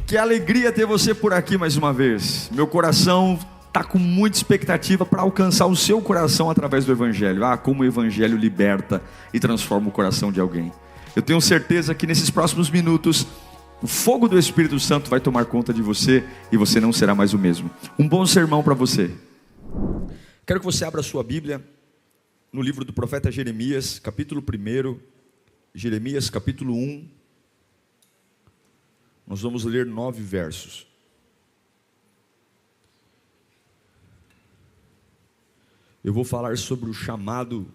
Que alegria ter você por aqui mais uma vez. Meu coração está com muita expectativa para alcançar o seu coração através do Evangelho. Como o Evangelho liberta e transforma o coração de alguém. Eu tenho certeza que nesses próximos minutos o fogo do Espírito Santo vai tomar conta de você e você não será mais o mesmo. Um bom sermão para você. Quero que você abra a sua Bíblia no livro do profeta Jeremias, capítulo 1. Jeremias, capítulo 1. Nós vamos ler 9 versos. Eu vou falar sobre o chamado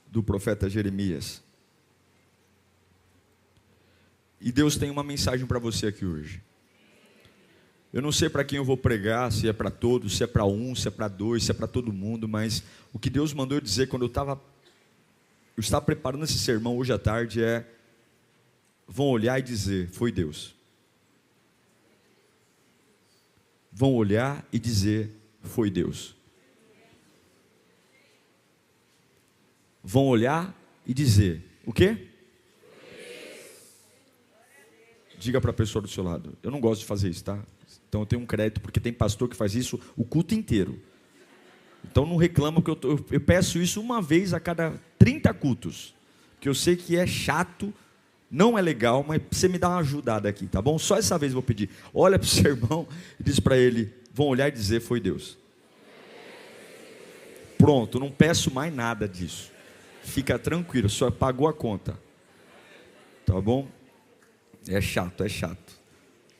do profeta Jeremias. E Deus tem uma mensagem para você aqui hoje. Eu não sei para quem eu vou pregar, se é para todos, se é para um, se é para dois, se é para todo mundo, mas o que Deus mandou eu dizer quando eu estava preparando esse sermão hoje à tarde vão olhar e dizer, foi Deus. Vão olhar e dizer, foi Deus. Vão olhar e dizer, o quê? Diga para a pessoa do seu lado, eu não gosto de fazer isso, tá? Então eu tenho um crédito, porque tem pastor que faz isso o culto inteiro. Então não reclama que eu peço isso uma vez a cada 30 cultos, que eu sei que é chato, não é legal, mas você me dá uma ajudada aqui, tá bom? Só essa vez eu vou pedir. Olha para o seu irmão e diz para ele, vão olhar e dizer, foi Deus. Pronto, não peço mais nada disso. Fica tranquilo, só pagou a conta. Tá bom? É chato, é chato.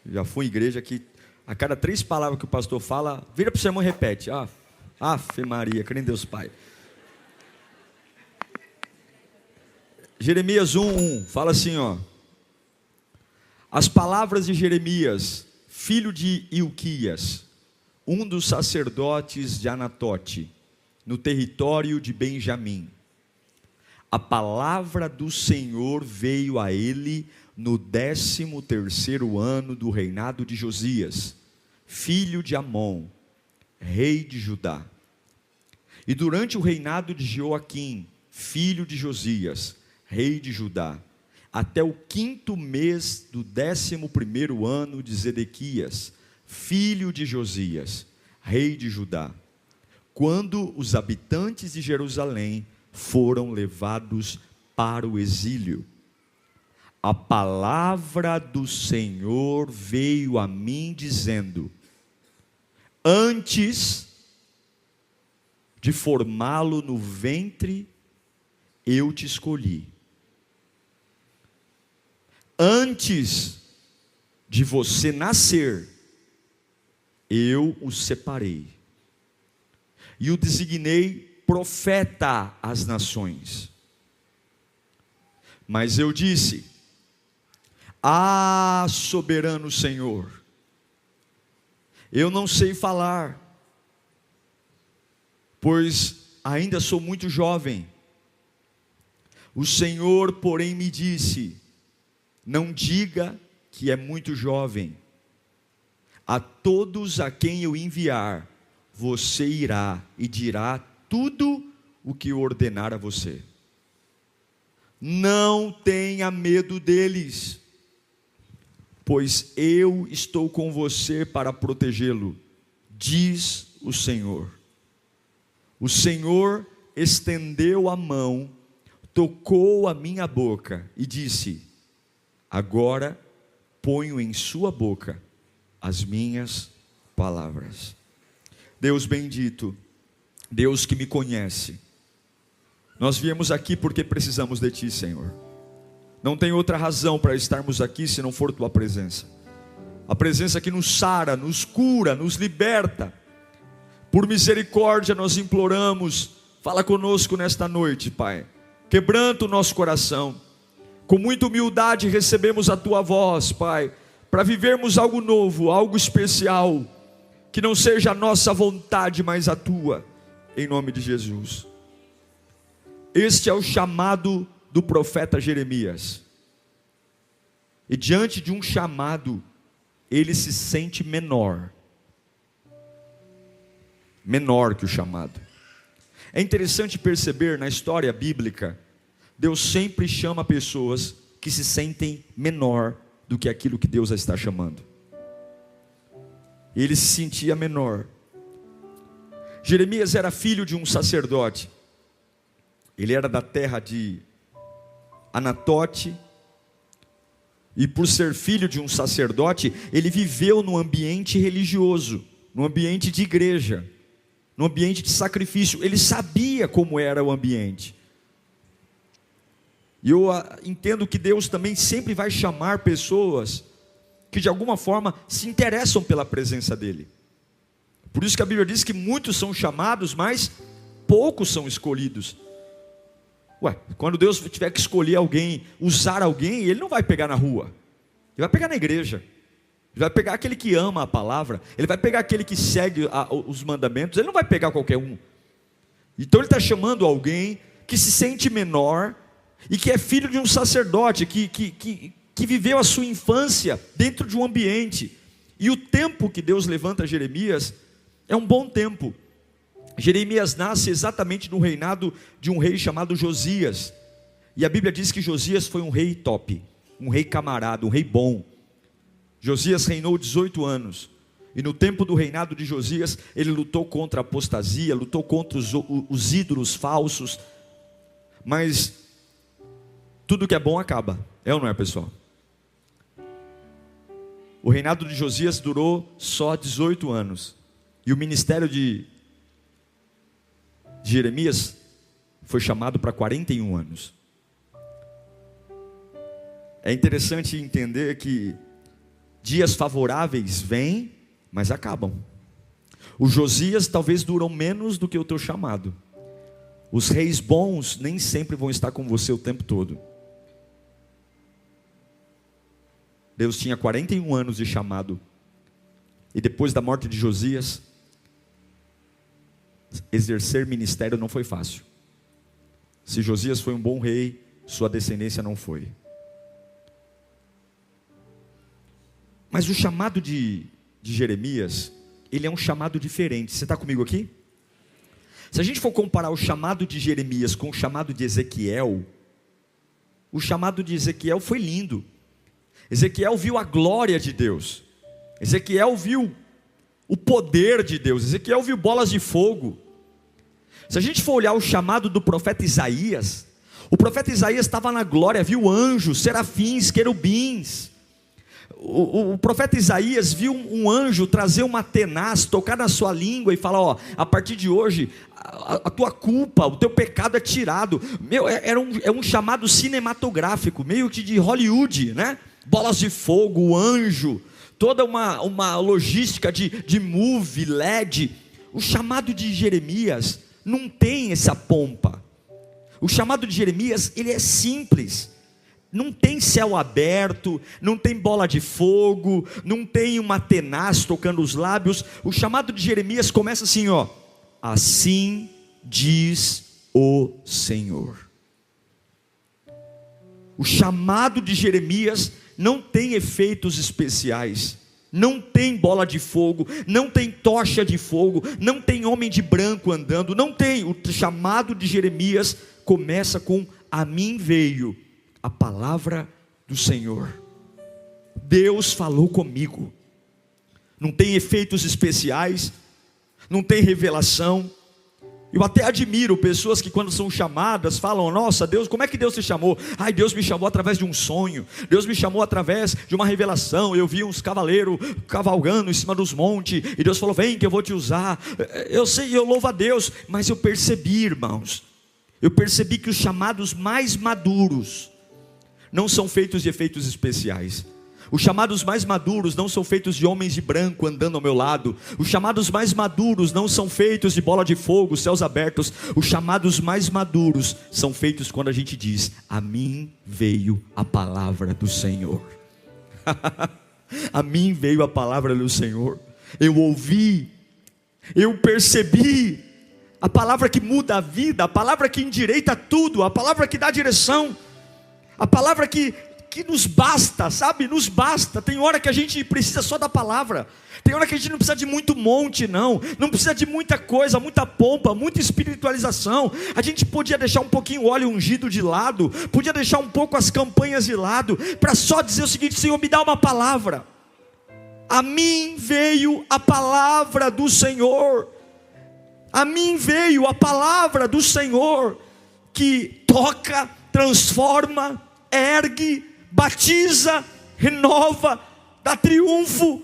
Já fui em igreja que a cada 3 palavras que o pastor fala, vira para o seu irmão e repete. Ave Maria, crê em Deus Pai. Jeremias 1:1, fala assim, as palavras de Jeremias, filho de Ilquias, um dos sacerdotes de Anatote, no território de Benjamim. A palavra do Senhor veio a ele no 13º ano do reinado de Josias, filho de Amon, rei de Judá. E durante o reinado de Joaquim, filho de Josias, rei de Judá, até o 5º mês do 11º ano de Zedequias, filho de Josias, rei de Judá, quando os habitantes de Jerusalém foram levados para o exílio. A palavra do Senhor veio a mim dizendo, antes de formá-lo no ventre, eu te escolhi. Antes de você nascer, eu o separei. E o designei profeta às nações. Mas eu disse, soberano Senhor, eu não sei falar, pois ainda sou muito jovem. O Senhor, porém, me disse, não diga que é muito jovem. A todos a quem eu enviar, você irá e dirá tudo o que eu ordenar a você. Não tenha medo deles, pois eu estou com você para protegê-lo, diz o Senhor. O Senhor estendeu a mão, tocou a minha boca e disse, agora ponho em sua boca as minhas palavras. Deus bendito, Deus que me conhece, nós viemos aqui porque precisamos de Ti, Senhor. Não tem outra razão para estarmos aqui se não for Tua presença. A presença que nos sara, nos cura, nos liberta. Por misericórdia nós imploramos, fala conosco nesta noite, Pai. Quebranta o nosso coração. Com muita humildade recebemos a Tua voz, Pai, para vivermos algo novo, algo especial, que não seja a nossa vontade, mas a Tua, em nome de Jesus. Este é o chamado do profeta Jeremias. E diante de um chamado, ele se sente menor que o chamado. É interessante perceber na história bíblica, Deus sempre chama pessoas que se sentem menor do que aquilo que Deus a está chamando. ele se sentia menor. Jeremias era filho de um sacerdote. Ele era da terra de Anatote. E por ser filho de um sacerdote, ele viveu num ambiente religioso, num ambiente de igreja, num ambiente de sacrifício. Ele sabia como era o ambiente. E eu entendo que Deus também sempre vai chamar pessoas que de alguma forma se interessam pela presença dEle. Por isso que a Bíblia diz que muitos são chamados, mas poucos são escolhidos. Quando Deus tiver que escolher alguém, usar alguém, Ele não vai pegar na rua, Ele vai pegar na igreja. Ele vai pegar aquele que ama a palavra, Ele vai pegar aquele que segue os mandamentos, Ele não vai pegar qualquer um. Então Ele está chamando alguém que se sente menor, e que é filho de um sacerdote, que viveu a sua infância dentro de um ambiente. E o tempo que Deus levanta Jeremias é um bom tempo. Jeremias nasce exatamente no reinado de um rei chamado Josias. E a Bíblia diz que Josias foi um rei top, um rei camarada, um rei bom. Josias reinou 18 anos. E no tempo do reinado de Josias, ele lutou contra a apostasia, lutou contra os ídolos falsos. Mas tudo que é bom acaba, é ou não é, pessoal? O reinado de Josias durou só 18 anos. E o ministério de Jeremias foi chamado para 41 anos. É interessante entender que dias favoráveis vêm, mas acabam. Os Josias talvez duram menos do que o teu chamado. Os reis bons nem sempre vão estar com você o tempo todo. Deus tinha 41 anos de chamado. E depois da morte de Josias, exercer ministério não foi fácil. Se Josias foi um bom rei, sua descendência não foi. Mas o chamado de Jeremias, ele é um chamado diferente. Você está comigo aqui? Se a gente for comparar o chamado de Jeremias com o chamado de Ezequiel, o chamado de Ezequiel foi lindo. Ezequiel viu a glória de Deus. Ezequiel viu o poder de Deus. Ezequiel viu bolas de fogo. Se a gente for olhar o chamado do profeta Isaías, o profeta Isaías estava na glória, viu anjos, serafins, querubins. O profeta Isaías viu um anjo trazer uma tenaz, tocar na sua língua e falar: a partir de hoje, a tua culpa, o teu pecado é tirado. É um chamado cinematográfico, meio que de Hollywood, né? Bolas de fogo, anjo, toda uma logística de movie, LED. O chamado de Jeremias não tem essa pompa. O chamado de Jeremias, ele é simples. Não tem céu aberto, não tem bola de fogo, não tem uma tenaz tocando os lábios. O chamado de Jeremias começa assim, assim diz o Senhor. O chamado de Jeremias não tem efeitos especiais, não tem bola de fogo, não tem tocha de fogo, não tem homem de branco andando, não tem. O chamado de Jeremias começa com: a mim veio a palavra do Senhor. Deus falou comigo. Não tem efeitos especiais, não tem revelação. Eu até admiro pessoas que quando são chamadas falam: nossa, Deus, como é que Deus te chamou? Deus me chamou através de um sonho, Deus me chamou através de uma revelação. Eu vi uns cavaleiros cavalgando em cima dos montes, e Deus falou: vem que eu vou te usar. Eu sei, eu louvo a Deus, mas eu percebi, irmãos, eu percebi que os chamados mais maduros não são feitos de efeitos especiais. Os chamados mais maduros não são feitos de homens de branco andando ao meu lado. Os chamados mais maduros não são feitos de bola de fogo, céus abertos. Os chamados mais maduros são feitos quando a gente diz: a mim veio a palavra do Senhor. A mim veio a palavra do Senhor. Eu ouvi, eu percebi. A palavra que muda a vida, a palavra que endireita tudo, a palavra que dá direção, a palavra que nos basta, sabe? Nos basta. Tem hora que a gente precisa só da palavra. Tem hora que a gente não precisa de muito monte, não precisa de muita coisa, muita pompa, muita espiritualização. A gente podia deixar um pouquinho o óleo ungido de lado, podia deixar um pouco as campanhas de lado, para só dizer o seguinte: Senhor, me dá uma palavra. A mim veio a palavra do Senhor. A mim veio a palavra do Senhor, que toca, transforma, ergue, batiza, renova, dá triunfo.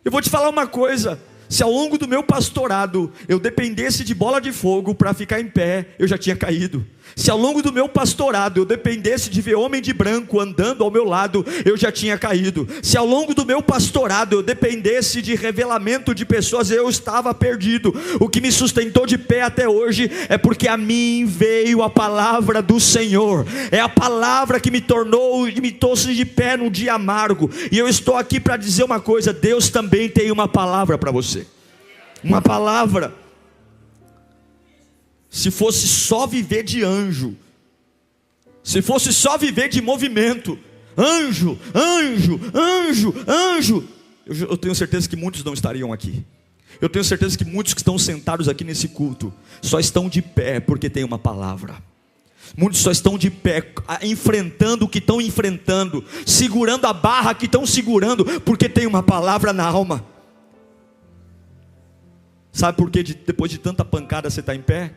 Eu vou te falar uma coisa: se ao longo do meu pastorado eu dependesse de bola de fogo para ficar em pé, eu já tinha caído. Se ao longo do meu pastorado eu dependesse de ver homem de branco andando ao meu lado, eu já tinha caído. Se ao longo do meu pastorado eu dependesse de revelamento de pessoas, eu estava perdido. O que me sustentou de pé até hoje é porque a mim veio a palavra do Senhor. É a palavra que me trouxe de pé num dia amargo. E eu estou aqui para dizer uma coisa: Deus também tem uma palavra para você. Uma palavra. Se fosse só viver de anjo, se fosse só viver de movimento, anjo, anjo, anjo, anjo, eu tenho certeza que muitos não estariam aqui. Eu tenho certeza que muitos que estão sentados aqui nesse culto só estão de pé porque tem uma palavra. Muitos só estão de pé, enfrentando o que estão enfrentando, segurando a barra que estão segurando, porque tem uma palavra na alma. Sabe por que depois de tanta pancada você está em pé?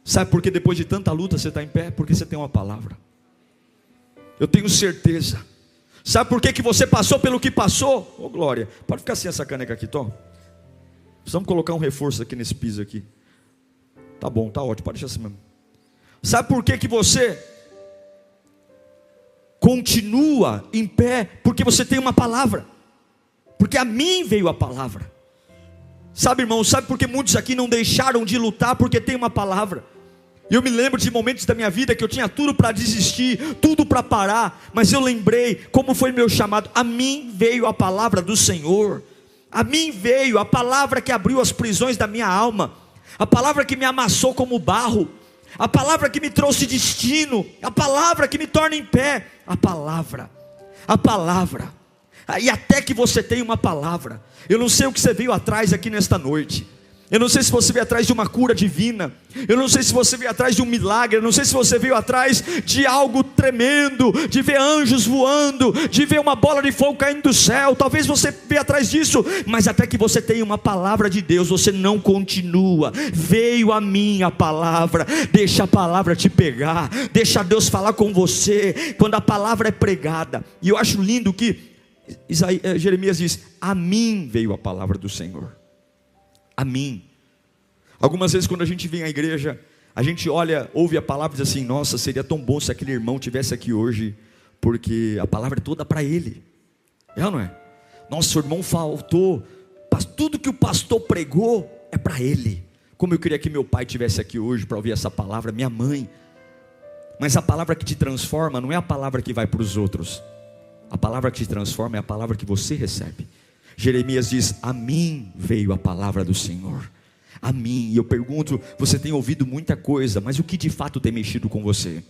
Sabe por que depois de tanta luta você está em pé? Porque você tem uma palavra. Eu tenho certeza. Sabe por que você passou pelo que passou? Ô glória, pode ficar sem essa caneca aqui, Tom. Precisamos colocar um reforço aqui nesse piso aqui. Tá bom, tá ótimo, pode deixar assim mesmo. Sabe por que você continua em pé? Porque você tem uma palavra. Porque a mim veio a palavra. Sabe, irmão, sabe por que muitos aqui não deixaram de lutar? Porque tem uma palavra. Eu me lembro de momentos da minha vida que eu tinha tudo para desistir, tudo para parar, mas eu lembrei como foi meu chamado. A mim veio a palavra do Senhor. A mim veio a palavra que abriu as prisões da minha alma, a palavra que me amassou como barro, a palavra que me trouxe destino, a palavra que me torna em pé. A palavra. E até que você tenha uma palavra. Eu não sei o que você veio atrás aqui nesta noite. Eu não sei se você veio atrás de uma cura divina. Eu não sei se você veio atrás de um milagre. Eu não sei se você veio atrás de algo tremendo, de ver anjos voando, de ver uma bola de fogo caindo do céu. Talvez você veio atrás disso, mas até que você tenha uma palavra de Deus, você não continua. Veio a mim a palavra. Deixa a palavra te pegar, deixa Deus falar com você quando a palavra é pregada. E eu acho lindo que Jeremias diz: a mim veio a palavra do Senhor. A mim. Algumas vezes quando a gente vem à igreja, a gente olha, ouve a palavra e diz assim: nossa, seria tão bom se aquele irmão estivesse aqui hoje, porque a palavra é toda para ele. É ou não é? Nossa, o irmão faltou, tudo que o pastor pregou é para ele. Como eu queria que meu pai estivesse aqui hoje para ouvir essa palavra, minha mãe. Mas a palavra que te transforma não é a palavra que vai para os outros. A palavra que te transforma é a palavra que você recebe. Jeremias diz: a mim veio a palavra do Senhor. A mim. E eu pergunto: você tem ouvido muita coisa, mas o que de fato tem mexido com você?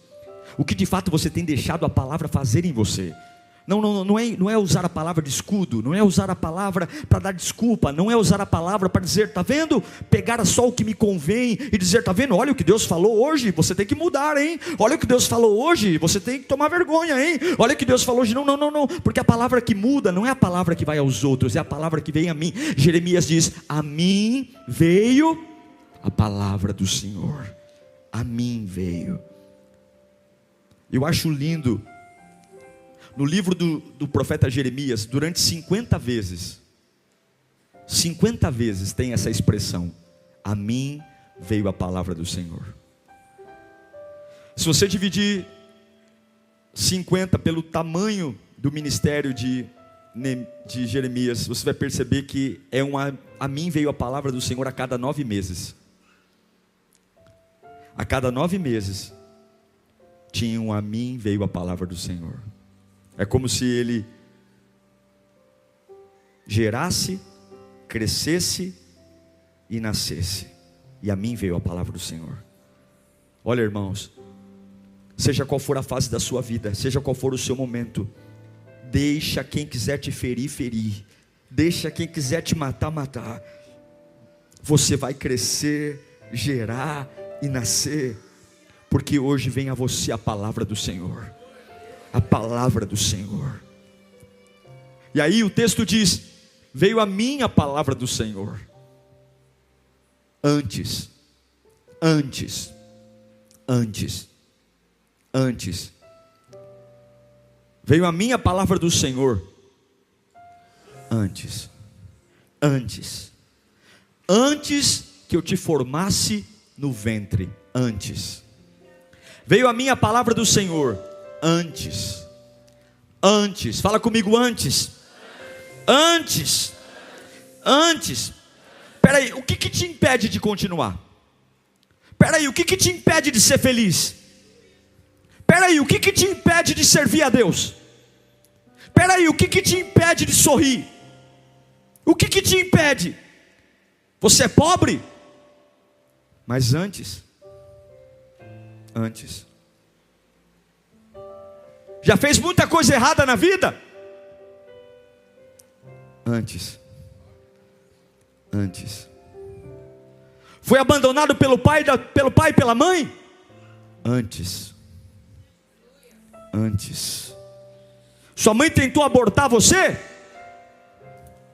O que de fato você tem deixado a palavra fazer em você? Não é usar a palavra de escudo, não é usar a palavra para dar desculpa, não é usar a palavra para dizer: está vendo? Pegar só o que me convém e dizer: está vendo? Olha o que Deus falou hoje, você tem que mudar, hein? Olha o que Deus falou hoje, você tem que tomar vergonha, hein? Olha o que Deus falou hoje. Não, porque a palavra que muda não é a palavra que vai aos outros, é a palavra que vem a mim. Jeremias diz: a mim veio a palavra do Senhor. A mim veio. Eu acho lindo. No livro do profeta Jeremias, durante 50 vezes tem essa expressão: a mim veio a palavra do Senhor. Se você dividir 50 pelo tamanho do ministério de Jeremias, você vai perceber que a mim veio a palavra do Senhor a cada 9 meses. A cada 9 meses tinha a mim veio a palavra do Senhor. É como se ele gerasse, crescesse e nascesse. E a mim veio a palavra do Senhor. Olha, irmãos, seja qual for a fase da sua vida, seja qual for o seu momento, deixa quem quiser te ferir, ferir. Deixa quem quiser te matar, matar. Você vai crescer, gerar e nascer, porque hoje vem a você a palavra do Senhor. A palavra do Senhor. E aí o texto diz: veio a mim a palavra do Senhor. Antes. Veio a mim a palavra do Senhor. Antes que eu te formasse no ventre. Veio a mim a palavra do Senhor. Antes. Fala comigo, antes. Peraí, o que te impede de continuar? Peraí, o que te impede de ser feliz? Peraí, o que te impede de servir a Deus? Peraí, o que te impede de sorrir? O que te impede? Você é pobre? Mas antes. Já fez muita coisa errada na vida? Antes. Foi abandonado pelo pai e pela mãe? Antes. Sua mãe tentou abortar você?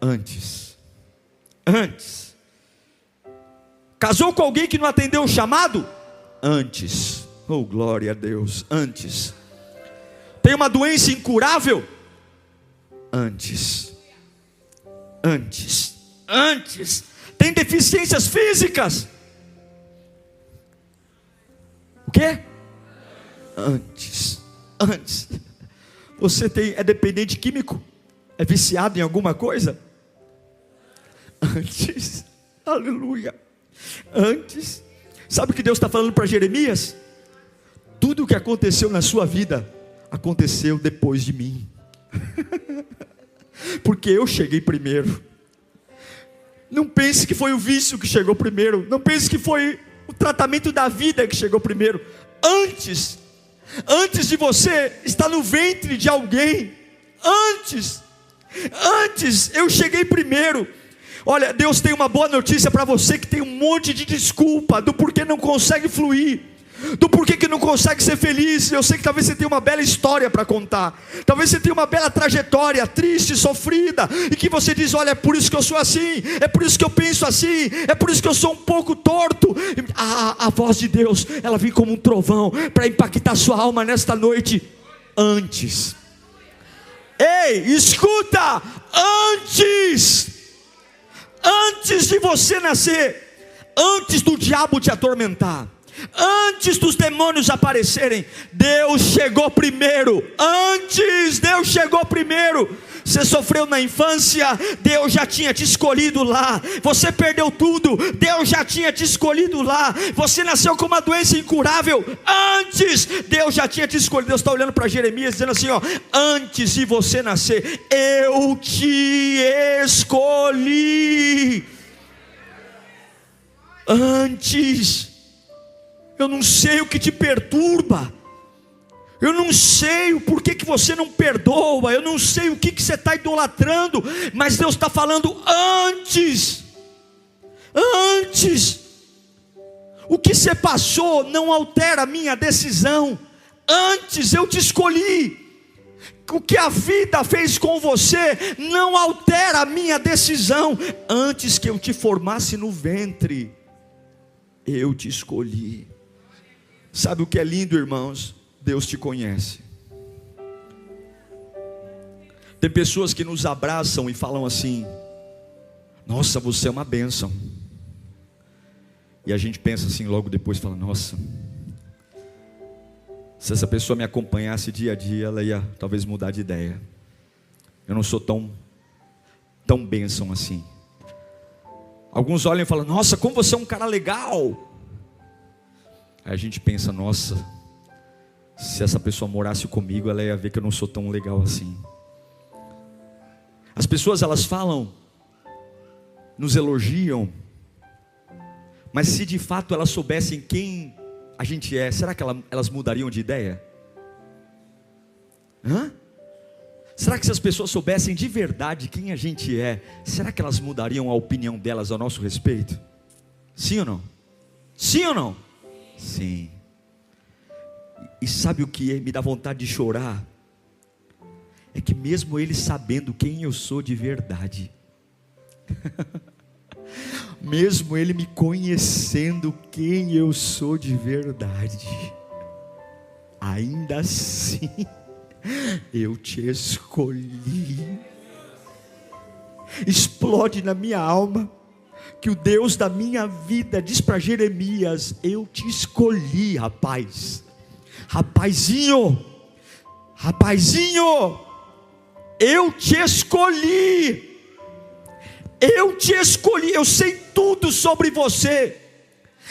Antes. Casou com alguém que não atendeu o chamado? Antes. Oh, glória a Deus. Antes. Tem uma doença incurável? Antes. Tem deficiências físicas? O quê? Antes. Você é dependente químico? É viciado em alguma coisa? Antes. Aleluia. Antes. Sabe o que Deus está falando para Jeremias? Tudo o que aconteceu na sua vida aconteceu depois de mim. Porque eu cheguei primeiro. Não pense que foi o vício que chegou primeiro. Não pense que foi o tratamento da vida que chegou primeiro. Antes de você estar no ventre de alguém, antes eu cheguei primeiro. Olha, Deus tem uma boa notícia para você que tem um monte de desculpa do porquê não consegue fluir, do porquê que não consegue ser feliz. Eu sei que talvez você tenha uma bela história para contar, talvez você tenha uma bela trajetória, triste, sofrida, e que você diz: olha, é por isso que eu sou assim, é por isso que eu penso assim, é por isso que eu sou um pouco torto. A voz de Deus, ela vem como um trovão para impactar sua alma nesta noite. Antes. Ei, escuta, antes de você nascer, antes do diabo te atormentar, antes dos demônios aparecerem, Deus chegou primeiro. Deus chegou primeiro. Você sofreu na infância, Deus já tinha te escolhido lá. Você perdeu tudo, Deus já tinha te escolhido lá. Você nasceu com uma doença incurável, antes Deus já tinha te escolhido. Deus está olhando para Jeremias dizendo assim: ó, antes de você nascer, eu te escolhi. Antes. Eu não sei o que te perturba, eu não sei o porquê que você não perdoa, eu não sei o que você está idolatrando, mas Deus está falando antes. O que você passou não altera a minha decisão. Antes eu te escolhi. O que a vida fez com você não altera a minha decisão. Antes que eu te formasse no ventre, eu te escolhi. Sabe o que é lindo, irmãos? Deus te conhece. Tem pessoas que nos abraçam e falam assim: nossa, você é uma bênção. E a gente pensa assim logo depois, fala: nossa, se essa pessoa me acompanhasse dia a dia, ela ia talvez mudar de ideia. Eu não sou tão bênção assim. Alguns olham e falam: nossa, como você é um cara legal. Aí a gente pensa: nossa, se essa pessoa morasse comigo, ela ia ver que eu não sou tão legal assim. As pessoas, elas falam, nos elogiam, mas se de fato elas soubessem quem a gente é, será que elas mudariam de ideia? Será que se as pessoas soubessem de verdade quem a gente é, será que elas mudariam a opinião delas a nosso respeito? Sim ou não? Sim ou não? Sim. E sabe o que me dá vontade de chorar? é que mesmo Ele sabendo quem eu sou de verdade, mesmo Ele me conhecendo quem eu sou de verdade, ainda assim, eu te escolhi. Explode na minha alma, que o Deus da minha vida diz para Jeremias: eu te escolhi, rapaz, rapazinho, eu te escolhi, eu sei tudo sobre você,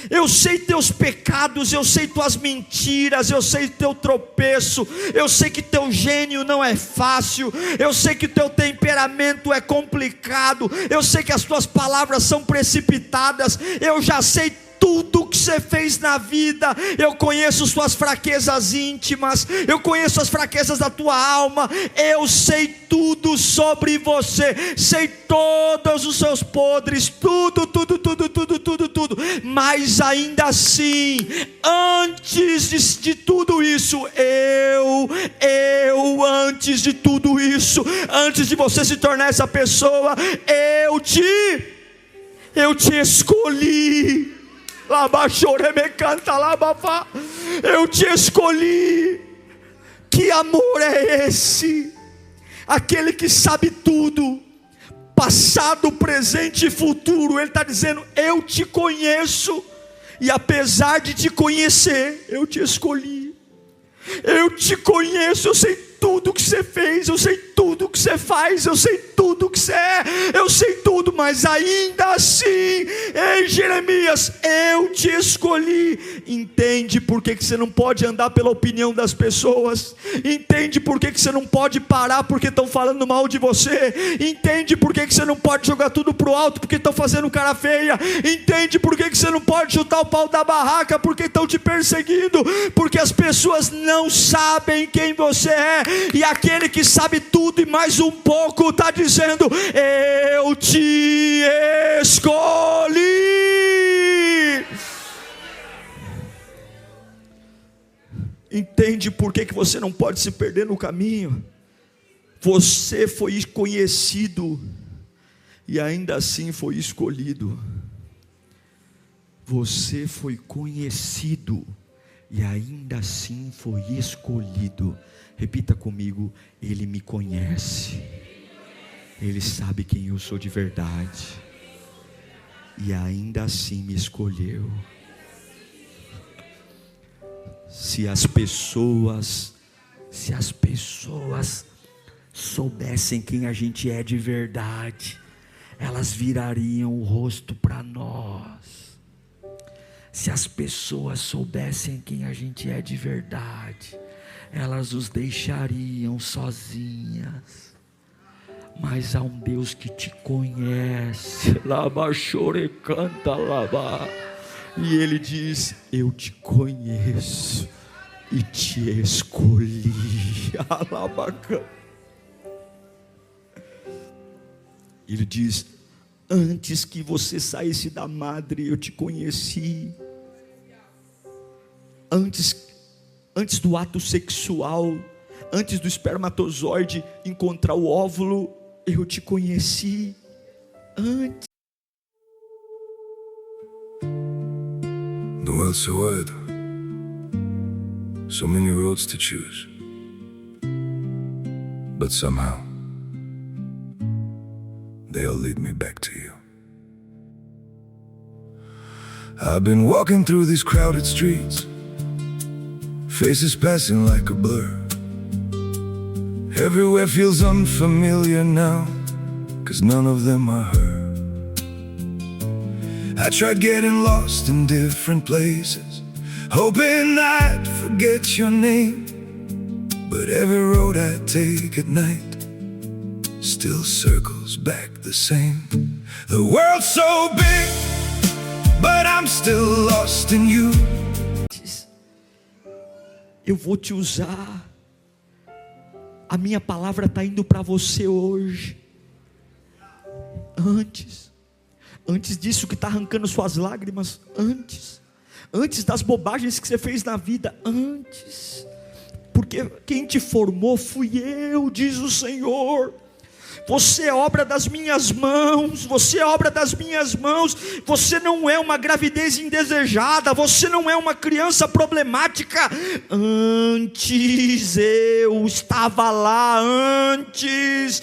eu sei teus pecados, eu sei tuas mentiras, eu sei teu tropeço, eu sei que teu gênio não é fácil, eu sei que teu temperamento é complicado, eu sei que as tuas palavras são precipitadas, eu já sei tudo que você fez na vida, eu conheço suas fraquezas íntimas, eu conheço as fraquezas da tua alma, eu sei tudo sobre você, sei todos os seus podres, tudo, mas ainda assim, antes de tudo isso, antes de tudo isso, antes de você se tornar essa pessoa, eu te escolhi. Eu te escolhi. Que amor é esse? Aquele que sabe tudo, passado, presente e futuro. Ele está dizendo: eu te conheço, e apesar de te conhecer, eu te escolhi. Eu te conheço, eu sei tudo que você fez, eu sei tudo que você faz, eu sei tudo que você é, eu sei tudo, mas ainda assim, ei Jeremias, eu te escolhi. Entende por que você não pode andar pela opinião das pessoas? Entende por que você não pode parar porque estão falando mal de você? Entende por que você não pode jogar tudo pro alto porque estão fazendo cara feia? Entende por que você não pode chutar o pau da barraca porque estão te perseguindo? Porque as pessoas não sabem quem você é, e aquele que sabe tudo e mais um pouco está dizendo: eu te escolhi. Entende por que você não pode se perder no caminho? Você foi conhecido e ainda assim foi escolhido. Você foi conhecido e ainda assim foi escolhido. Repita comigo: Ele me conhece, Ele sabe quem eu sou de verdade, e ainda assim me escolheu. Se as pessoas soubessem quem a gente é de verdade, elas virariam o rosto para nós. Se as pessoas soubessem quem a gente é de verdade, elas os deixariam sozinhas. Mas há um Deus que te conhece, e Ele diz: eu te conheço e te escolhi. Ele diz: antes que você saísse da madre, eu te conheci. Antes do ato sexual, antes do espermatozoide encontrar o óvulo, eu te conheci. Antes. The world's so wide, so many roads to choose, but somehow they all lead me back to you. I've been walking through these crowded streets, faces passing like a blur. Everywhere feels unfamiliar now, 'cause none of them are her. I tried getting lost in different places, hoping I'd forget your name. But every road I take at night still circles back the same. The world's so big, but I'm still lost in you. Eu vou te usar. A minha palavra está indo para você hoje. Antes disso que está arrancando suas lágrimas, antes das bobagens que você fez na vida, antes, porque porque quem te formou fui eu, diz o Senhor. Você é obra das minhas mãos, você é obra das minhas mãos. Você não é uma gravidez indesejada, você não é uma criança problemática. Antes eu estava lá, antes,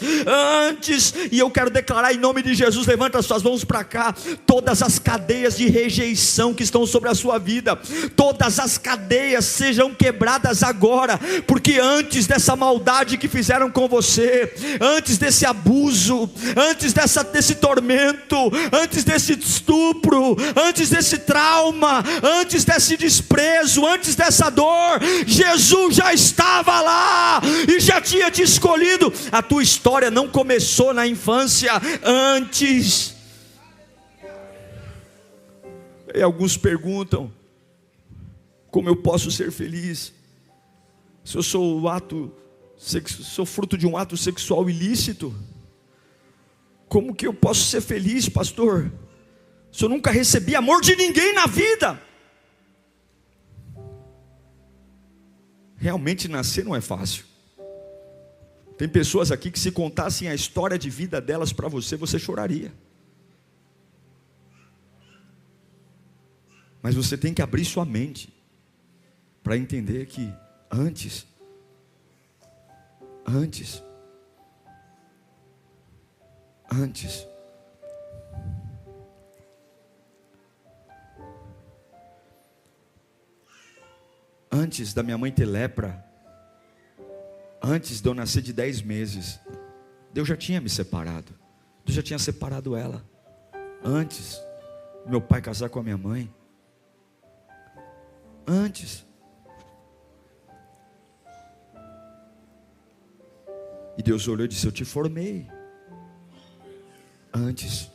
e eu quero declarar em nome de Jesus, levanta as suas mãos para cá, todas as cadeias de rejeição que estão sobre a sua vida, todas as cadeias sejam quebradas agora, porque antes dessa maldade que fizeram com você, antes desse abuso, antes desse tormento, antes desse estupro, antes desse trauma, antes desse desprezo, antes dessa dor, Jesus já estava lá e já tinha te escolhido. A tua história não começou na infância, antes. E alguns perguntam: como eu posso ser feliz se eu sou sou fruto de um ato sexual ilícito? Como que eu posso ser feliz, pastor, se eu nunca recebi amor de ninguém na vida? Realmente nascer não é fácil. Tem pessoas aqui que se contassem a história de vida delas para você, você choraria. Mas você tem que abrir sua mente para entender que antes da minha mãe ter lepra, antes de eu nascer de 10 meses, Deus já tinha me separado. Deus já tinha separado ela. Antes do meu pai casar com a minha mãe. Antes. E Deus olhou e disse: eu te formei. Antes.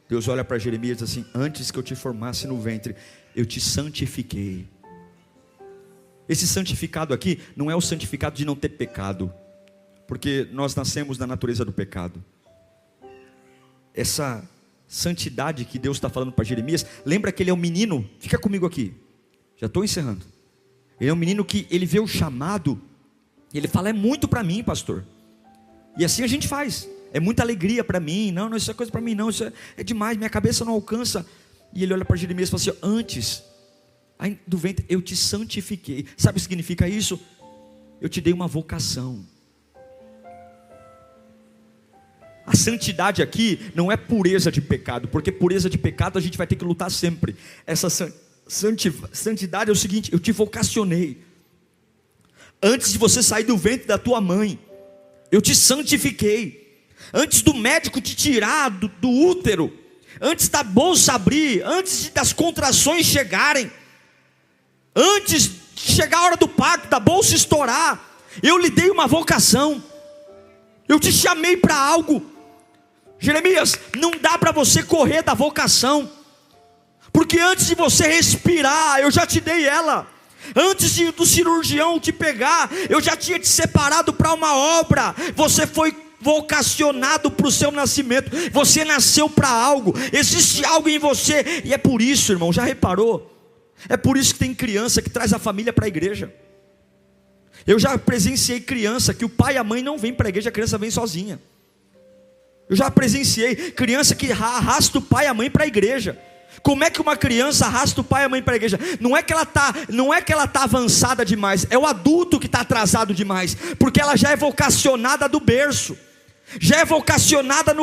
Deus olha para Jeremias e diz assim: antes que eu te formasse no ventre, eu te santifiquei. Esse santificado aqui não é o santificado de não ter pecado, porque nós nascemos na natureza do pecado. Essa santidade que Deus está falando para Jeremias, lembra que ele é um menino, fica comigo aqui, já estou encerrando. Ele é um menino que ele vê o chamado, e ele fala: é muito para mim, pastor. E assim a gente faz, é muita alegria para mim, não, isso é coisa para mim não, isso é demais, minha cabeça não alcança. E ele olha para Jeremias e fala assim: antes do ventre eu te santifiquei. Sabe o que significa isso? Eu te dei uma vocação. A santidade aqui não é pureza de pecado, porque pureza de pecado a gente vai ter que lutar sempre. Essa santidade é o seguinte: eu te vocacionei. Antes de você sair do ventre da tua mãe, eu te santifiquei. Antes do médico te tirar do útero, antes da bolsa abrir, antes das contrações chegarem, antes de chegar a hora do parto, da bolsa estourar, eu lhe dei uma vocação. Eu te chamei para algo. Jeremias, não dá para você correr da vocação, porque antes de você respirar, eu já te dei ela. Antes do cirurgião te pegar, eu já tinha te separado para uma obra. Você foi vocacionado para o seu nascimento. Você nasceu para algo. Existe algo em você. E é por isso, irmão, já reparou? É por isso que tem criança que traz a família para a igreja. Eu já presenciei criança que o pai e a mãe não vêm para a igreja, a criança vem sozinha. Eu já presenciei criança que arrasta o pai e a mãe para a igreja. Como é que uma criança arrasta o pai e a mãe para a igreja? Não é que ela está avançada demais, é o adulto que está atrasado demais, porque ela já é vocacionada do berço, já é vocacionada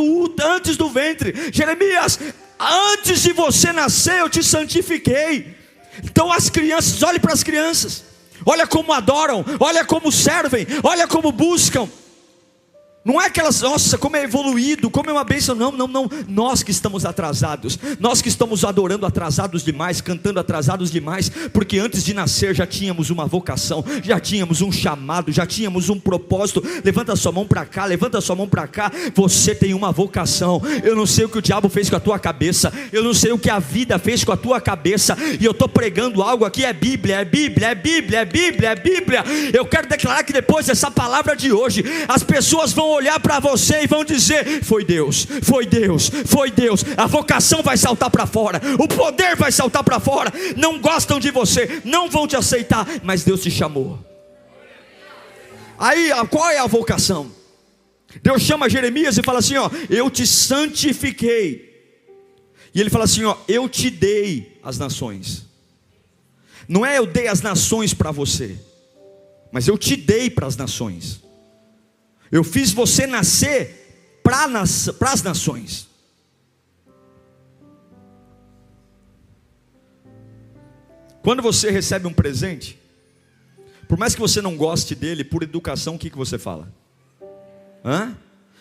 antes do ventre. Jeremias, antes de você nascer eu te santifiquei. Então as crianças, olhe para as crianças, olha como adoram, olha como servem, olha como buscam. Não é aquelas, nossa, como é evoluído, como é uma bênção. Não, nós que estamos atrasados, nós que estamos adorando atrasados demais, cantando atrasados demais, porque antes de nascer já tínhamos uma vocação, já tínhamos um chamado, já tínhamos um propósito. Levanta a sua mão para cá, levanta a sua mão para cá. Você tem uma vocação. Eu não sei o que o diabo fez com a tua cabeça, eu não sei o que a vida fez com a tua cabeça, e eu estou pregando algo aqui, é Bíblia, é Bíblia, é Bíblia, é Bíblia, é Bíblia. Eu quero declarar que depois dessa palavra de hoje, as pessoas vão olhar para você e vão dizer: foi Deus, foi Deus, foi Deus. A vocação vai saltar para fora, o poder vai saltar para fora. Não gostam de você, não vão te aceitar, mas Deus te chamou. Aí, qual é a vocação? Deus chama Jeremias e fala assim, ó, eu te santifiquei. E ele fala assim, ó, eu te dei as nações. Não é eu dei as nações para você, mas eu te dei para as nações. Eu fiz você nascer para as nações. Quando você recebe um presente, por mais que você não goste dele, por educação, o que você fala?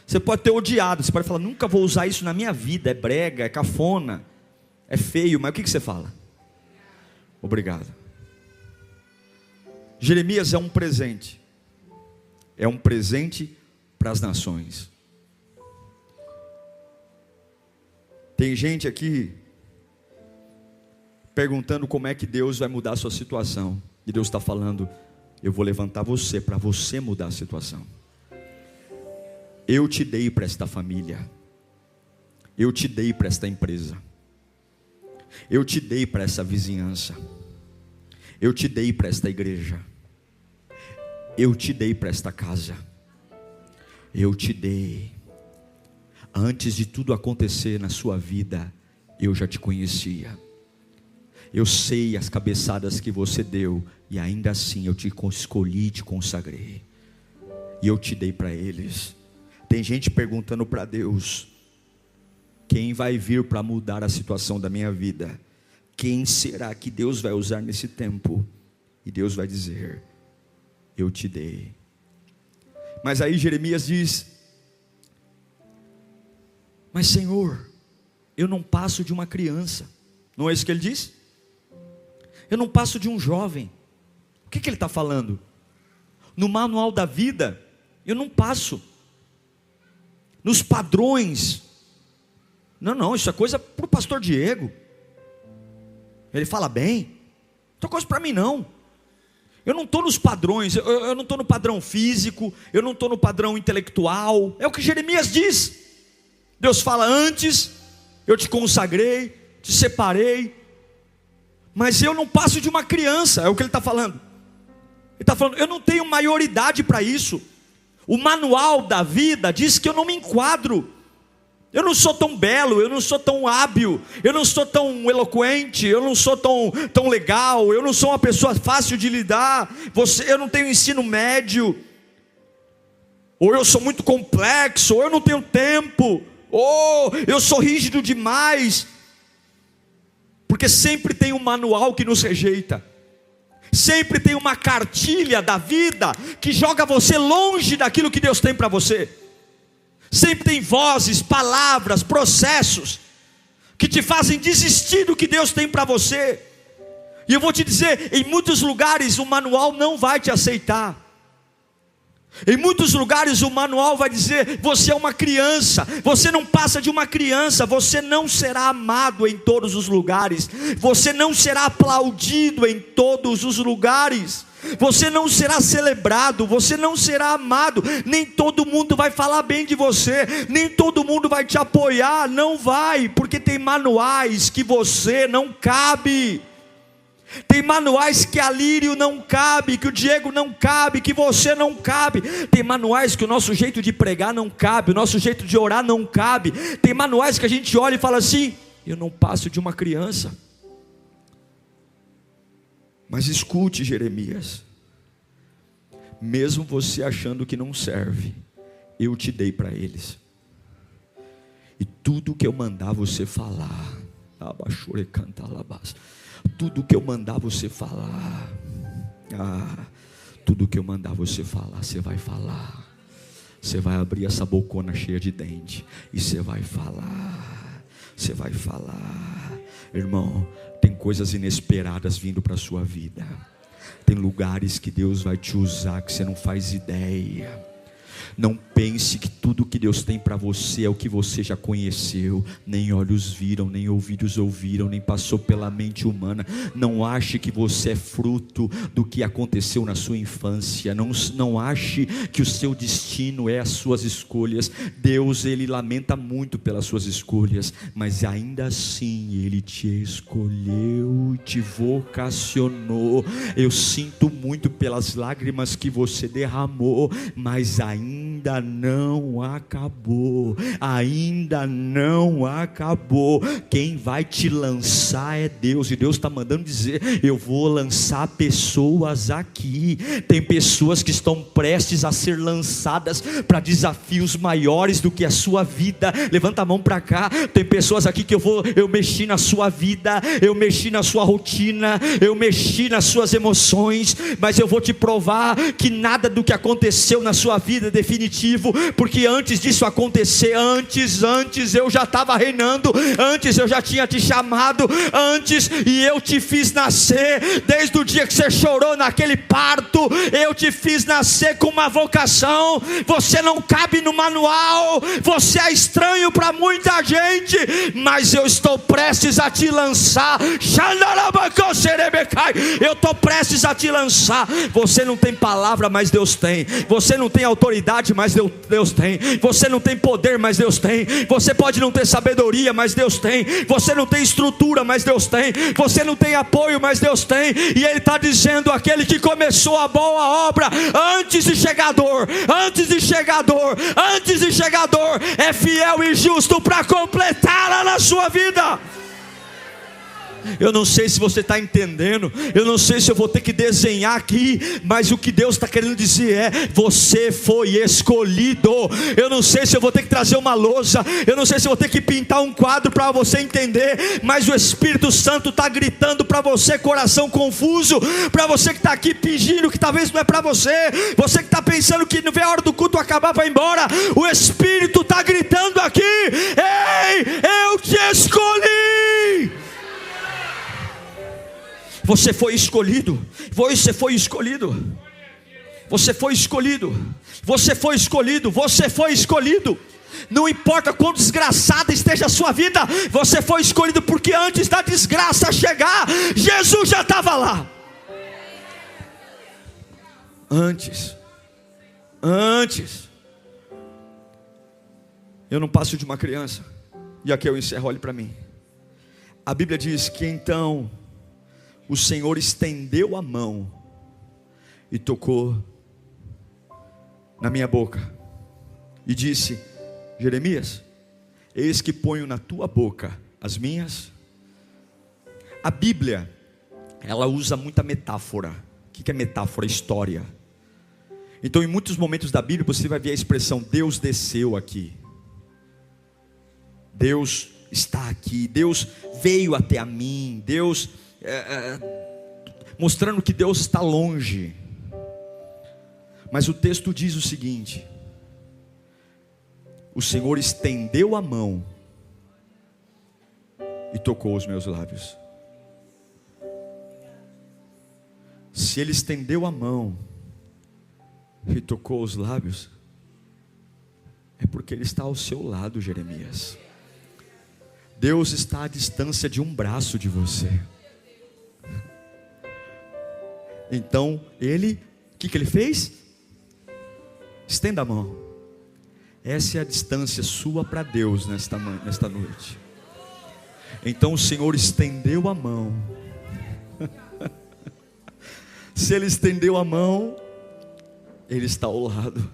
Você pode ter odiado, você pode falar, nunca vou usar isso na minha vida, é brega, é cafona, é feio, mas o que você fala? Obrigado. Jeremias é um presente para as nações. Tem gente aqui perguntando como é que Deus vai mudar a sua situação, e Deus está falando, eu vou levantar você para você mudar a situação. Eu te dei para esta família, eu te dei para esta empresa, eu te dei para essa vizinhança, eu te dei para esta igreja, eu te dei para esta casa, eu te dei. Antes de tudo acontecer na sua vida, eu já te conhecia. Eu sei as cabeçadas que você deu, e ainda assim eu te escolhi e te consagrei, e eu te dei para eles. Tem gente perguntando para Deus, quem vai vir para mudar a situação da minha vida? Quem será que Deus vai usar nesse tempo? E Deus vai dizer, eu te dei. Mas aí Jeremias diz, mas Senhor, eu não passo de uma criança. Não é isso que ele diz? Eu não passo de um jovem. O que ele está falando? No manual da vida, eu não passo. Nos padrões, não, isso é coisa para o pastor Diego, ele fala bem, não é coisa para mim não. Eu não estou nos padrões, eu não estou no padrão físico, eu não estou no padrão intelectual. É o que Jeremias diz. Deus fala, antes eu te consagrei, te separei, mas eu não passo de uma criança. É o que ele está falando. Ele está falando, eu não tenho maioridade para isso. O manual da vida diz que eu não me enquadro. Eu não sou tão belo, eu não sou tão hábil, eu não sou tão eloquente, eu não sou tão legal, eu não sou uma pessoa fácil de lidar. Eu não tenho ensino médio, ou eu sou muito complexo, ou eu não tenho tempo, ou eu sou rígido demais. Porque sempre tem um manual que nos rejeita. Sempre tem uma cartilha da vida que joga você longe daquilo que Deus tem para você. Sempre tem vozes, palavras, processos que te fazem desistir do que Deus tem para você. E eu vou te dizer, em muitos lugares o manual não vai te aceitar. Em muitos lugares o manual vai dizer, você é uma criança, você não passa de uma criança, você não será amado em todos os lugares, você não será aplaudido em todos os lugares, você não será celebrado, você não será amado, nem todo mundo vai falar bem de você, nem todo mundo vai te apoiar, não vai, porque tem manuais que você não cabe. Tem manuais que a Lírio não cabe, que o Diego não cabe, que você não cabe. Tem manuais que o nosso jeito de pregar não cabe, o nosso jeito de orar não cabe. Tem manuais que a gente olha e fala assim, eu não passo de uma criança. Mas escute, Jeremias, mesmo você achando que não serve, eu te dei para eles. E tudo que eu mandar você falar, tudo que eu mandar você falar, tudo que eu mandar você falar, você vai falar. Você vai abrir essa bocona cheia de dente e você vai falar. Você vai falar. Irmão, tem coisas inesperadas vindo para a sua vida. Tem lugares que Deus vai te usar que você não faz ideia. Não pense que tudo que Deus tem para você é o que você já conheceu. Nem olhos viram, nem ouvidos ouviram, nem passou pela mente humana. Não ache que você é fruto do que aconteceu na sua infância. Não ache que o seu destino é as suas escolhas. Deus, Ele lamenta muito pelas suas escolhas, mas ainda assim Ele te escolheu, te vocacionou. Eu sinto muito pelas lágrimas que você derramou, mas ainda não acabou. Ainda não acabou. Quem vai te lançar é Deus, e Deus está mandando dizer: eu vou lançar pessoas aqui. Tem pessoas que estão prestes a ser lançadas para desafios maiores do que a sua vida. Levanta a mão para cá. Tem pessoas aqui que eu mexi na sua vida, eu mexi na sua rotina, eu mexi nas suas emoções, mas eu vou te provar que nada do que aconteceu na sua vida é definitivo, porque antes disso acontecer, antes eu já estava reinando, antes eu já tinha te chamado, antes, e eu te fiz nascer. Desde o dia que você chorou naquele parto, eu te fiz nascer com uma vocação. Você não cabe no manual, você é estranho para muita gente, mas eu estou prestes a te lançar. Eu estou prestes a te lançar. Você não tem palavra, mas Deus tem. Você não tem autoridade, mas Deus tem. Você não tem poder, mas Deus tem. Você pode não ter sabedoria, mas Deus tem. Você não tem estrutura, mas Deus tem. Você não tem apoio, mas Deus tem. E Ele está dizendo: aquele que começou a boa obra antes de chegador, é fiel e justo para completá-la na sua vida. Eu não sei se você está entendendo, eu não sei se eu vou ter que desenhar aqui, mas o que Deus está querendo dizer é: você foi escolhido. Eu não sei se eu vou ter que trazer uma lousa, eu não sei se eu vou ter que pintar um quadro para você entender, mas o Espírito Santo está gritando para você, coração confuso, para você que está aqui fingindo que talvez não é para você, você que está pensando que não vê a hora do culto acabar, vai embora. O Espírito está gritando aqui: ei, eu te escolhi. Você foi escolhido, você foi escolhido, você foi escolhido, você foi escolhido, você foi escolhido. Não importa quão desgraçada esteja a sua vida, você foi escolhido, porque antes da desgraça chegar, Jesus já estava lá. Antes. Eu não passo de uma criança, e aqui eu encerro, olhe para mim. A Bíblia diz que então o Senhor estendeu a mão e tocou na minha boca e disse: Jeremias, eis que ponho na tua boca as minhas. A Bíblia, ela usa muita metáfora. O que é metáfora? História. Então, em muitos momentos da Bíblia, você vai ver a expressão: Deus desceu aqui, Deus está aqui, Deus veio até a mim, Deus... mostrando que Deus está longe. Mas o texto diz o seguinte: o Senhor estendeu a mão e tocou os meus lábios. Se Ele estendeu a mão e tocou os lábios, é porque Ele está ao seu lado, Jeremias. Deus está à distância de um braço de você. Então Ele, o que Ele fez? Estenda a mão. Essa é a distância sua para Deus nesta noite. Então o Senhor estendeu a mão. Se Ele estendeu a mão, Ele está ao lado.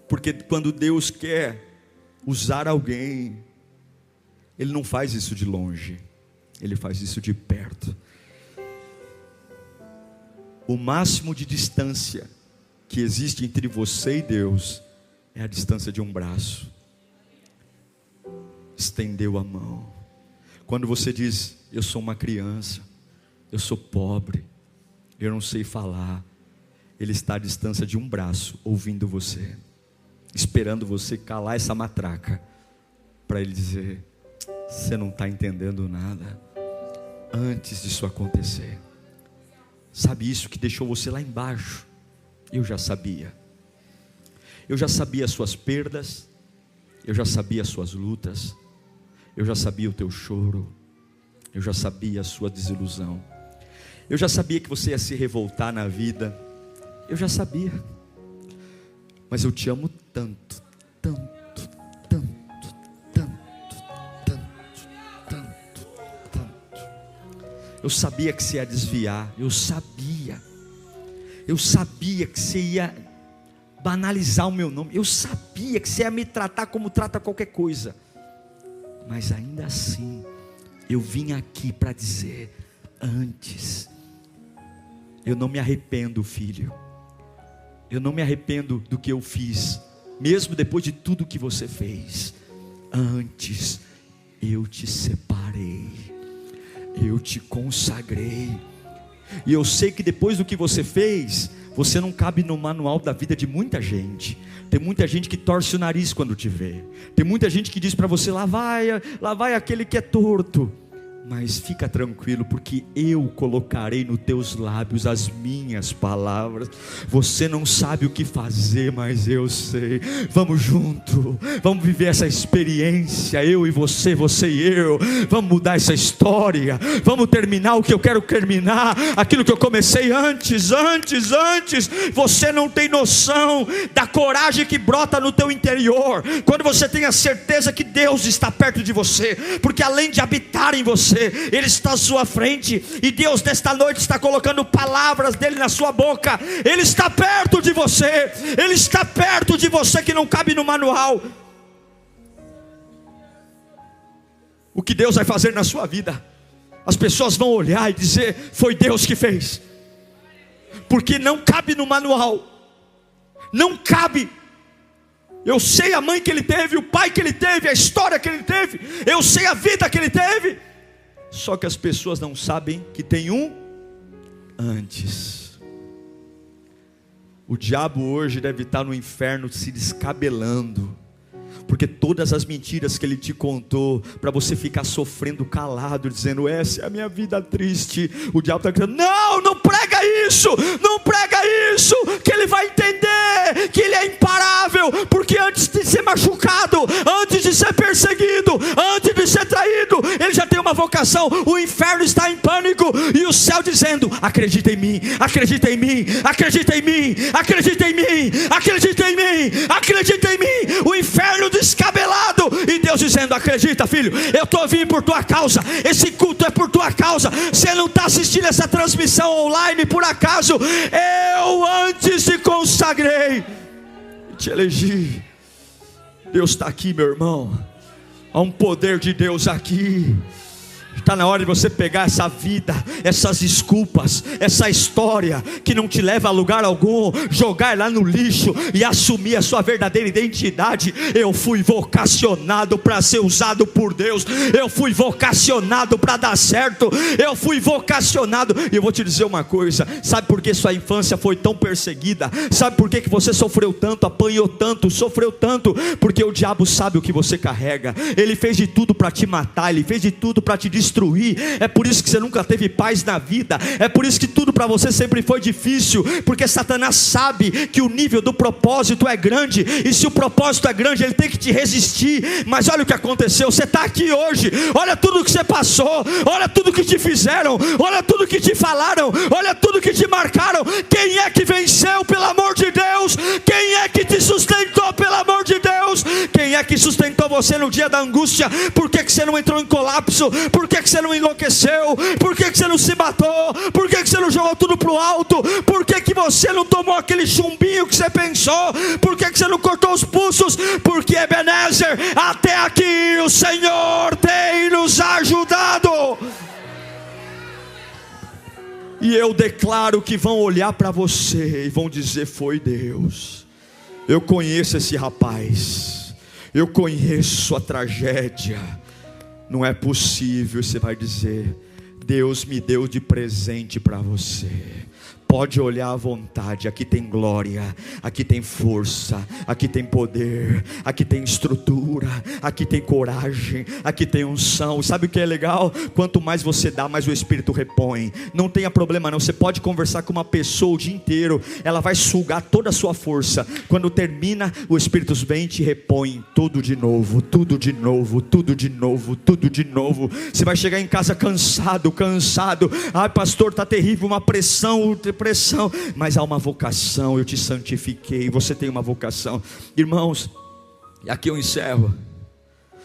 Porque quando Deus quer usar alguém, Ele não faz isso de longe, Ele faz isso de perto. O máximo de distância que existe entre você e Deus é a distância de um braço. Estendeu a mão. Quando você diz: eu sou uma criança, eu sou pobre, eu não sei falar, Ele está à distância de um braço, ouvindo você, esperando você calar essa matraca, para Ele dizer: você não está entendendo nada. Antes disso acontecer, sabe, isso que deixou você lá embaixo, eu já sabia. Eu já sabia as suas perdas, eu já sabia as suas lutas, eu já sabia o teu choro, eu já sabia a sua desilusão, eu já sabia que você ia se revoltar na vida, eu já sabia. Mas eu te amo tanto, tanto, tanto, tanto, tanto, tanto, tanto. Eu sabia que você ia desviar, eu sabia que você ia banalizar o meu nome, eu sabia que você ia me tratar como trata qualquer coisa, mas ainda assim, eu vim aqui para dizer, antes, eu não me arrependo, filho, eu não me arrependo do que eu fiz, mesmo depois de tudo que você fez. Antes, eu te separei, eu te consagrei, e eu sei que depois do que você fez, você não cabe no manual da vida de muita gente. Tem muita gente que torce o nariz quando te vê, tem muita gente que diz para você, lá vai aquele que é torto. Mas fica tranquilo, porque eu colocarei nos teus lábios as minhas palavras. Você não sabe o que fazer, mas eu sei. Vamos junto, vamos viver essa experiência, eu e você, você e eu. Vamos mudar essa história, vamos terminar o que eu quero terminar, aquilo que eu comecei antes. Você não tem noção da coragem que brota no teu interior, quando você tem a certeza que Deus está perto de você, porque além de habitar em você, Ele está à sua frente, e Deus nesta noite está colocando palavras dele na sua boca. Ele está perto de você, Ele está perto de você, que não cabe no manual. O que Deus vai fazer na sua vida, as pessoas vão olhar e dizer, foi Deus que fez, porque não cabe no manual, não cabe. Eu sei a mãe que ele teve, o pai que ele teve, a história que ele teve, eu sei a vida que ele teve, só que as pessoas não sabem que tem um antes. O diabo hoje deve estar no inferno se descabelando, porque todas as mentiras que ele te contou, para você ficar sofrendo calado, dizendo, essa é a minha vida triste, o diabo está dizendo, não prega isso, que ele vai entender que ele é imparável, porque antes de ser machucado, antes de ser perseguido, antes de ser traído, ele já tem uma vocação. O inferno está em pânico, e o céu dizendo, acredita em mim, acredita em mim, acredita em mim, acredita em mim, acredita em mim, acredita em mim. O inferno descabelado, e Deus dizendo, acredita, filho, eu estou vindo por tua causa, esse culto é por tua causa. Você não está assistindo essa transmissão online por acaso. Eu antes te consagrei, te elegi. Deus está aqui, meu irmão. Há um poder de Deus aqui. Está na hora de você pegar essa vida, essas desculpas, essa história que não te leva a lugar algum, jogar lá no lixo e assumir a sua verdadeira identidade. Eu fui vocacionado para ser usado por Deus, eu fui vocacionado para dar certo, eu fui vocacionado. E eu vou te dizer uma coisa, sabe por que sua infância foi tão perseguida? Sabe por que você sofreu tanto, apanhou tanto, sofreu tanto? Porque o diabo sabe o que você carrega. Ele fez de tudo para te matar, ele fez de tudo para te destruir. É por isso que você nunca teve paz na vida, é por isso que tudo para você sempre foi difícil, porque Satanás sabe que o nível do propósito é grande, e se o propósito é grande, ele tem que te resistir. Mas olha o que aconteceu, você está aqui hoje, olha tudo que você passou, olha tudo que te fizeram, olha tudo que te falaram, olha tudo que te marcaram. Quem é que venceu, pelo amor de Deus? Quem é que te sustentou, pelo amor de Deus? Quem é que sustentou você no dia da angústia? Por que você não entrou em colapso? Por que você não enlouqueceu? Por que você não se matou? Por que você não jogou tudo pro alto? Por que você não tomou aquele chumbinho que você pensou? Por que você não cortou os pulsos? Porque, Ebenezer, até aqui o Senhor tem nos ajudado. E eu declaro que vão olhar para você e vão dizer, foi Deus. Eu conheço esse rapaz, eu conheço a tragédia. Não é possível. Você vai dizer, Deus me deu de presente para você Pode olhar à vontade, aqui tem glória, aqui tem força, aqui tem poder, aqui tem estrutura, aqui tem coragem, aqui tem unção. Sabe o que é legal? Quanto mais você dá, mais o Espírito repõe. Não tenha problema não, você pode conversar com uma pessoa o dia inteiro, ela vai sugar toda a sua força. Quando termina, o Espírito vem e te repõe tudo de novo, tudo de novo, tudo de novo, tudo de novo. Você vai chegar em casa cansado, ai pastor, está terrível, uma pressão, mas há uma vocação, eu te santifiquei, você tem uma vocação. Irmãos, e aqui eu encerro.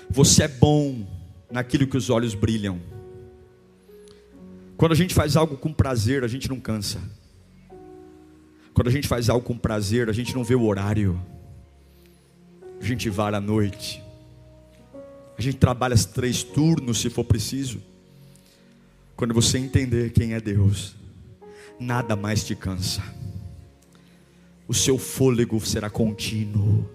Você é bom naquilo que os olhos brilham. Quando a gente faz algo com prazer, a gente não cansa. Quando a gente faz algo com prazer, a gente não vê o horário. A gente vara à noite. A gente trabalha 3 turnos se for preciso. Quando você entender quem é Deus, nada mais te cansa. O seu fôlego será contínuo.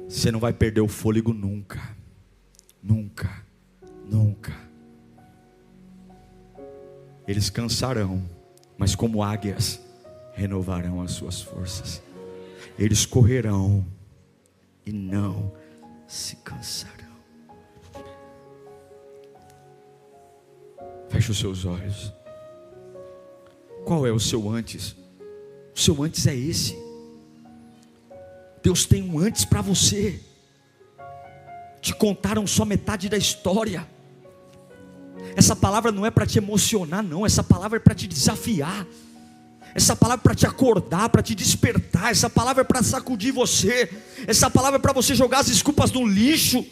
Você não vai perder o fôlego nunca. Nunca. Nunca. Eles cansarão, mas como águias renovarão as suas forças. Eles correrão e não se cansarão. Feche os seus olhos. Qual é o seu antes? O seu antes é esse. Deus tem um antes para você. Te contaram só metade da história. Essa palavra não é para te emocionar não. Essa palavra é para te desafiar. Essa palavra é para te acordar, para te despertar. Essa palavra é para sacudir você. Essa palavra é para você jogar as desculpas no lixo.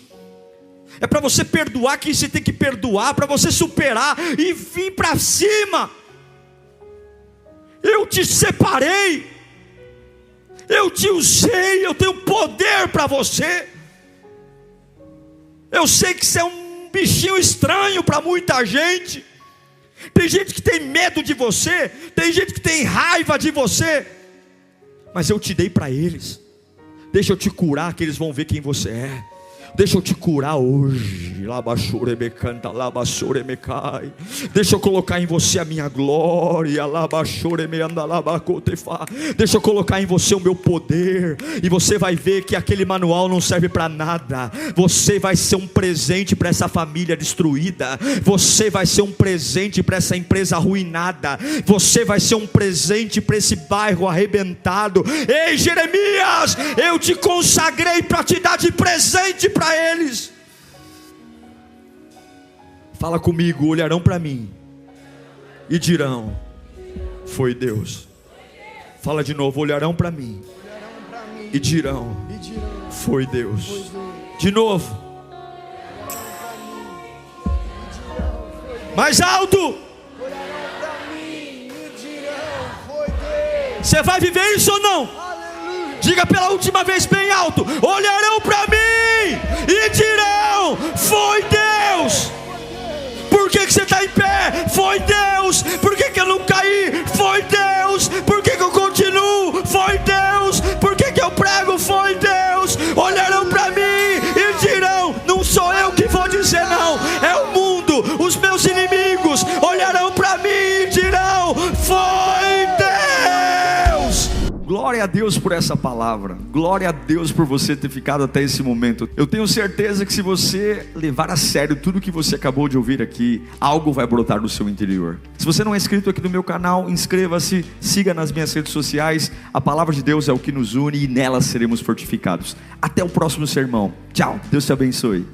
É para você perdoar quem você tem que perdoar, para você superar e vir para cima. Eu te separei, eu te usei, eu tenho poder para você. Eu sei que você é um bichinho estranho para muita gente. Tem gente que tem medo de você, tem gente que tem raiva de você, mas eu te dei para eles. Deixa eu te curar, que eles vão ver quem você é. Deixa eu te curar hoje. Deixa eu colocar em você a minha glória. Deixa eu colocar em você o meu poder. E você vai ver que aquele manual não serve para nada. Você vai ser um presente para essa família destruída. Você vai ser um presente para essa empresa arruinada. Você vai ser um presente para esse bairro arrebentado. Ei, Jeremias, eu te consagrei para te dar de presente para eles. Fala comigo, olharão para mim e dirão: foi Deus. Fala de novo, olharão para mim e dirão: foi Deus. De novo, mais alto. Você vai viver isso ou não? Diga pela última vez bem alto: olharão para mim e dirão: foi Deus. Por que você está em pé? Foi Deus. Por que eu não caí? Foi Deus. Por que eu continuo? Foi Deus. Por que eu prego? Foi Deus. Olharão para mim e dirão: não sou eu que vou dizer não, é o mundo, os meus inimigos olharão para mim e dirão: foi Deus. Glória a Deus por essa palavra. Glória a Deus por você ter ficado até esse momento. Eu tenho certeza que se você levar a sério tudo que você acabou de ouvir aqui, algo vai brotar no seu interior. Se você não é inscrito aqui no meu canal, inscreva-se, siga nas minhas redes sociais. A palavra de Deus é o que nos une e nela seremos fortificados. Até o próximo sermão. Tchau, Deus te abençoe.